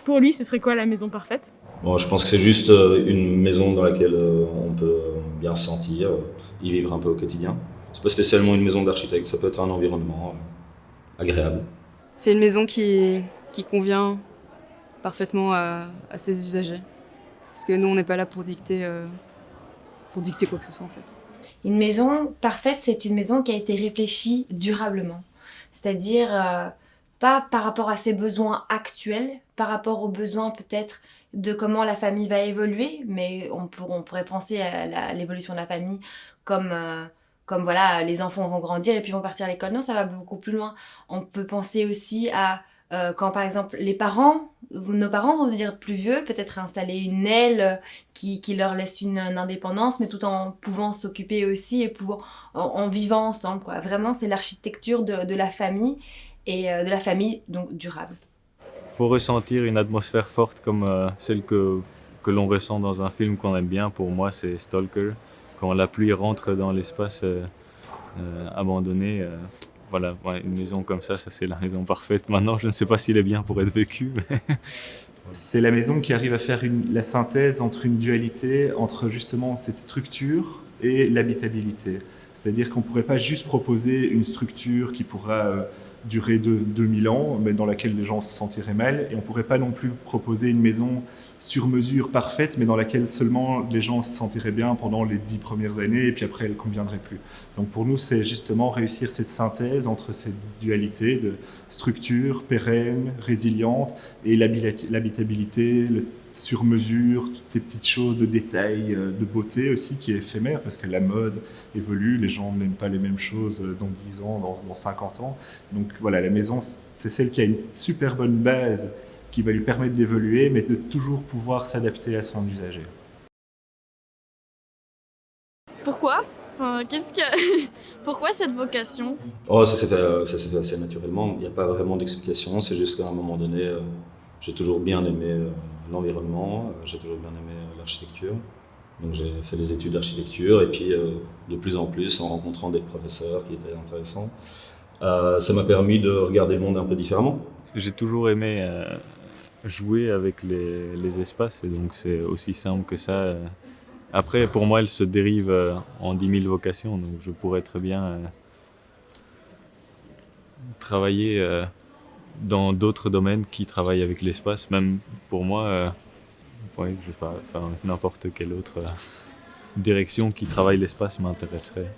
Pour lui, ce serait quoi la maison parfaite? Bon, je pense que c'est juste une maison dans laquelle on peut bien se sentir, y vivre un peu au quotidien. C'est pas spécialement une maison d'architecte, ça peut être un environnement agréable. C'est une maison qui convient parfaitement à ses usagers. Parce que nous, on n'est pas là pour dicter quoi que ce soit en fait. Une maison parfaite, c'est une maison qui a été réfléchie durablement. C'est-à-dire pas par rapport à ses besoins actuels, par rapport aux besoins peut-être de comment la famille va évoluer, mais on pourrait penser à l'évolution de la famille comme voilà, les enfants vont grandir et puis vont partir à l'école. Non, ça va beaucoup plus loin. On peut penser aussi à quand par exemple nos parents vont devenir plus vieux, peut-être installer une aile qui leur laisse une indépendance, mais tout en pouvant s'occuper aussi et en vivant ensemble, quoi. Vraiment, c'est l'architecture de la famille et de la famille donc durable. Faut ressentir une atmosphère forte comme celle que l'on ressent dans un film qu'on aime bien. Pour moi, c'est Stalker. Quand la pluie rentre dans l'espace abandonné, voilà, ouais, une maison comme ça c'est la maison parfaite. Maintenant, je ne sais pas s'il est bien pour être vécu. Mais c'est la maison qui arrive à faire la synthèse entre une dualité, entre justement cette structure et l'habitabilité. C'est-à-dire qu'on ne pourrait pas juste proposer une structure qui pourra durer 2000 ans, mais dans laquelle les gens se sentiraient mal. Et on ne pourrait pas non plus proposer une maison sur mesure parfaite, mais dans laquelle seulement les gens se sentiraient bien pendant les 10 premières années, et puis après, elle ne conviendrait plus. Donc pour nous, c'est justement réussir cette synthèse entre cette dualité de structure pérenne, résiliente, et l'habitabilité, le sur-mesure, toutes ces petites choses de détails, de beauté aussi, qui est éphémère, parce que la mode évolue, les gens n'aiment pas les mêmes choses dans 10 ans, dans 50 ans. Donc voilà, la maison, c'est celle qui a une super bonne base, qui va lui permettre d'évoluer, mais de toujours pouvoir s'adapter à son usager. Pourquoi ? Pourquoi cette vocation ? Oh, ça s'est fait assez naturellement. Il n'y a pas vraiment d'explication. C'est juste qu'à un moment donné, j'ai toujours bien aimé l'environnement, j'ai toujours bien aimé l'architecture. Donc j'ai fait les études d'architecture et puis de plus en plus, en rencontrant des professeurs qui étaient intéressants, ça m'a permis de regarder le monde un peu différemment. j'ai toujours aimé jouer avec les espaces et donc c'est aussi simple que ça. Après, pour moi, elle se dérive en 10 000 vocations, donc je pourrais très bien travailler dans d'autres domaines qui travaillent avec l'espace. Même pour moi, ouais, je sais pas, enfin, n'importe quelle autre direction qui travaille l'espace m'intéresserait.